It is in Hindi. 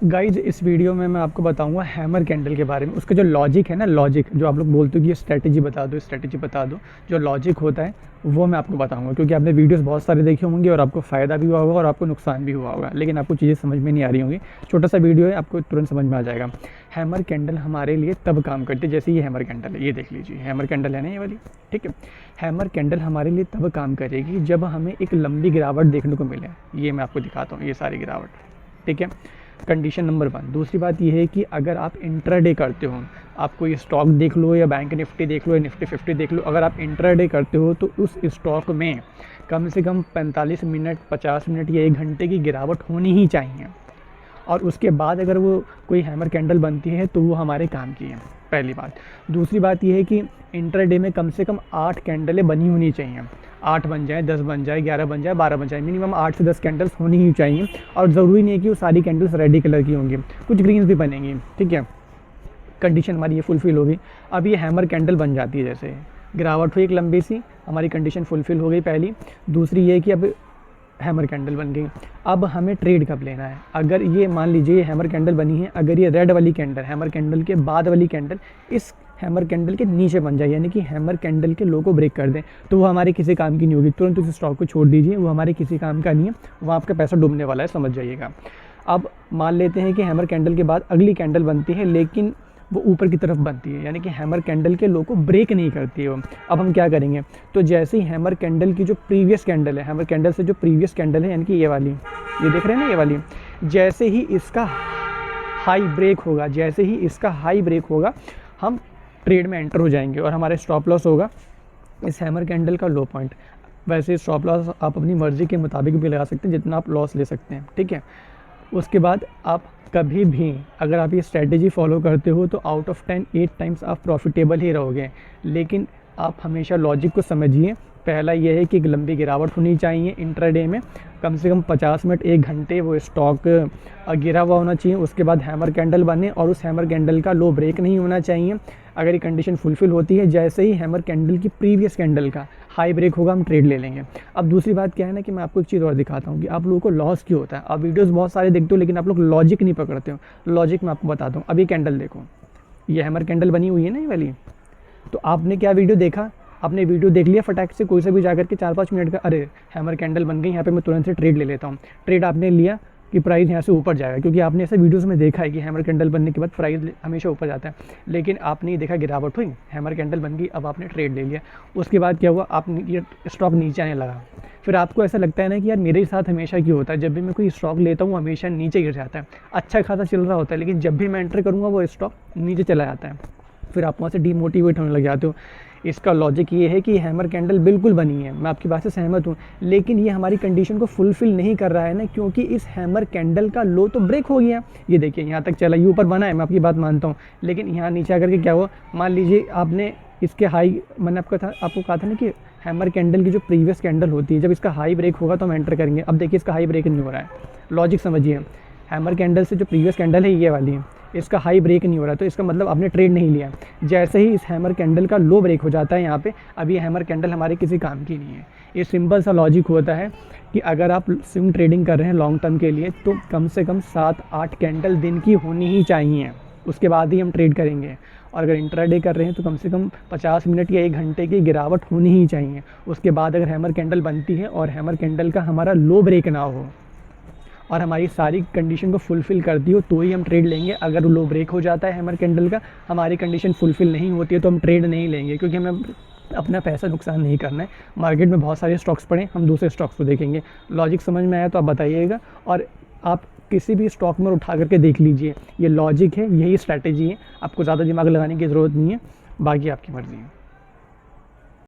गाइज इस वीडियो में मैं आपको बताऊंगा हैमर कैंडल के बारे में। उसका जो लॉजिक है ना, लॉजिक जो आप लोग बोलते हो कि ये स्ट्रेटजी बता दो, स्ट्रेटजी बता दो, जो लॉजिक होता है वो मैं आपको बताऊंगा। क्योंकि आपने वीडियोस बहुत सारे देखे होंगे और आपको फ़ायदा भी हुआ होगा और आपको नुकसान भी हुआ होगा, लेकिन आपको चीज़ें समझ में नहीं आ रही होंगी। छोटा सा वीडियो है, आपको तुरंत समझ में आ जाएगा। हैमर कैंडल हमारे लिए तब काम करती है, जैसे ये हैमर कैंडल है, ये देख लीजिए हैमर कैंडल है ना, ये वाली, ठीक है। हैमर कैंडल हमारे लिए तब काम करेगी जब हमें एक लंबी गिरावट देखने को मिले। ये मैं आपको दिखाता हूँ, ये सारी गिरावट, ठीक है। Condition number 1। दूसरी बात ये है कि अगर आप इंट्राडे करते हो, आपको ये स्टॉक देख लो या बैंक निफ्टी देख लो या निफ्टी 50 देख लो, अगर आप इंट्राडे करते हो तो उस स्टॉक में कम से कम 45 मिनट, 50 मिनट या 1 घंटे की गिरावट होनी ही चाहिए। और उसके बाद अगर वो कोई हैमर कैंडल बनती है तो वो हमारे काम की है, पहली बात। दूसरी बात ये है कि इंट्राडे में कम से कम 8 कैंडलें बनी होनी चाहिए। 8 बन जाए, 10 बन जाए, 11 बन जाए, 12 बन जाए, मिनिमम 8 से 10 कैंडल्स होनी ही चाहिए। और ज़रूरी नहीं है कि वो सारी कैंडल्स रेड कलर की होंगी, कुछ ग्रीन्स भी बनेंगी, ठीक है। कंडीशन हमारी ये फुलफ़िल होगी। अब ये हैमर कैंडल बन जाती है, जैसे गिरावट हुई एक लंबी सी, हमारी कंडीशन फुलफ़िल हो गई पहली। दूसरी ये कि अब हैमर कैंडल बन गई। अब हमें ट्रेड कब लेना है। अगर ये मान लीजिए ये हैमर कैंडल बनी है, अगर ये रेड वाली कैंडल, हैमर कैंडल के बाद वाली कैंडल इस हैमर कैंडल के नीचे बन जाए, यानी कि हैमर कैंडल के लो को ब्रेक कर दें, तो वो हमारे किसी काम की नहीं होगी। तुरंत उस स्टॉक को छोड़ दीजिए, वो हमारे किसी काम का नहीं है, वहाँ आपका पैसा डूबने वाला है, समझ जाइएगा। अब मान लेते हैं कि हैमर कैंडल के बाद अगली कैंडल बनती है, लेकिन वो ऊपर की तरफ बनती है, यानी कि हैमर कैंडल के लो को ब्रेक नहीं करती है वो। अब हम क्या करेंगे, तो जैसे ही हैमर कैंडल की जो प्रीवियस कैंडल है, हैमर कैंडल से जो प्रीवियस कैंडल है, यानी कि ये वाली, ये देख रहे हैं ना, ये वाली, जैसे ही इसका हाई ब्रेक होगा, जैसे ही इसका हाई ब्रेक होगा, हम ट्रेड में एंटर हो जाएंगे और हमारा स्टॉप लॉस होगा इस हैमर कैंडल का लो पॉइंट। वैसे स्टॉप लॉस आप अपनी मर्ज़ी के मुताबिक भी लगा सकते हैं, जितना आप लॉस ले सकते हैं, ठीक है। उसके बाद आप कभी भी अगर आप ये स्ट्रेटजी फॉलो करते हो तो आउट ऑफ 10 8 टाइम्स आप प्रॉफिटेबल ही रहोगे। लेकिन आप हमेशा लॉजिक को समझिए। पहला ये है कि एक लंबी गिरावट होनी चाहिए इंट्राडे में, कम से कम 50 मिनट 1 घंटे वो स्टॉक गिरा हुआ होना चाहिए। उसके बाद हैमर कैंडल बने और उस हैमर कैंडल का लो ब्रेक नहीं होना चाहिए। अगर ये कंडीशन फुलफ़िल होती है, जैसे ही हैमर कैंडल की प्रीवियस कैंडल का हाई ब्रेक होगा, हम ट्रेड ले लेंगे। अब दूसरी बात क्या है ना, कि मैं आपको एक चीज़ और दिखाता हूँ कि आप लोगों को लॉस क्यों होता है। आप वीडियोस बहुत सारे देखते हो लेकिन आप लोग लॉजिक नहीं पकड़ते हो। लॉजिक मैं आपको बताता हूँ। अभी कैंडल देखो, ये हैमर कैंडल बनी हुई है ना, ये वाली। तो आपने क्या वीडियो देखा, आपने वीडियो देख लिया फटाक से, कोई से भी जाकर के 4-5 मिनट का, अरे हैमर कैंडल बन गई, यहाँ पे मैं तुरंत से ट्रेड ले लेता हूँ। ट्रेड आपने लिया कि प्राइस यहाँ से ऊपर जाएगा, क्योंकि आपने ऐसे वीडियोस में देखा है कि हैमर कैंडल बनने के बाद प्राइस हमेशा ऊपर जाता है। लेकिन आपने ये देखा गिरावट हुई, हैमर कैंडल बन गई, अब आपने ट्रेड ले लिया। उसके बाद क्या हुआ, आपने ये स्टॉक नीचे आने लगा। फिर आपको ऐसा लगता है ना कि यार मेरे साथ हमेशा क्यों होता है, जब भी मैं कोई स्टॉक लेता हूँ हमेशा नीचे गिर जाता है। अच्छा खासा चल रहा होता है, लेकिन जब भी मैं एंटर करूँगा वो स्टॉक नीचे चला जाता है। फिर आप वहाँ से डीमोटिवेट होने लग जाते हो। इसका लॉजिक ये है कि हैमर कैंडल बिल्कुल बनी है, मैं आपकी बात से सहमत हूँ, लेकिन ये हमारी कंडीशन को फुलफ़िल नहीं कर रहा है ना, क्योंकि इस हैमर कैंडल का लो तो ब्रेक हो गया। ये देखिए यहाँ तक चला, ये ऊपर बना है, मैं आपकी बात मानता हूँ, लेकिन यहाँ नीचे आकर के क्या हुआ, मान लीजिए आपने इसके हाई, मैंने आपको कहा था ना कि हैमर कैंडल की जो प्रीवियस कैंडल होती है, जब इसका हाई ब्रेक होगा तो हम एंटर करेंगे। अब देखिए इसका हाई ब्रेक नहीं हो रहा है, लॉजिक समझिए। हैमर कैंडल से जो प्रीवियस कैंडल है, ये वाली, इसका हाई ब्रेक नहीं हो रहा, तो इसका मतलब आपने ट्रेड नहीं लिया। जैसे ही इस हैमर कैंडल का लो ब्रेक हो जाता है यहाँ पे, अब ये हैमर कैंडल हमारे किसी काम की नहीं है। ये सिंपल सा लॉजिक होता है कि अगर आप स्विंग ट्रेडिंग कर रहे हैं लॉन्ग टर्म के लिए, तो कम से कम 7-8 कैंडल दिन की होनी ही चाहिए, उसके बाद ही हम ट्रेड करेंगे। और अगर इंट्राडे कर रहे हैं तो कम से कम 50 मिनट या 1 घंटे की गिरावट होनी ही चाहिए। उसके बाद अगर हैमर कैंडल बनती है और हैमर कैंडल का हमारा लो ब्रेक ना हो और हमारी सारी कंडीशन को फुलफ़िल करती हो, तो ही हम ट्रेड लेंगे। अगर लो ब्रेक हो जाता है हैमर कैंडल का, हमारी कंडीशन फुलफ़िल नहीं होती है, तो हम ट्रेड नहीं लेंगे, क्योंकि हमें अपना पैसा नुकसान नहीं करना है। मार्केट में बहुत सारे स्टॉक्स पड़े, हम दूसरे स्टॉक्स को देखेंगे। लॉजिक समझ में आया तो आप बताइएगा, और आप किसी भी स्टॉक में उठा करके देख लीजिए, ये लॉजिक है, यही स्ट्रैटेजी है। आपको ज़्यादा दिमाग लगाने की ज़रूरत नहीं है, बाकी आपकी मर्ज़ी है।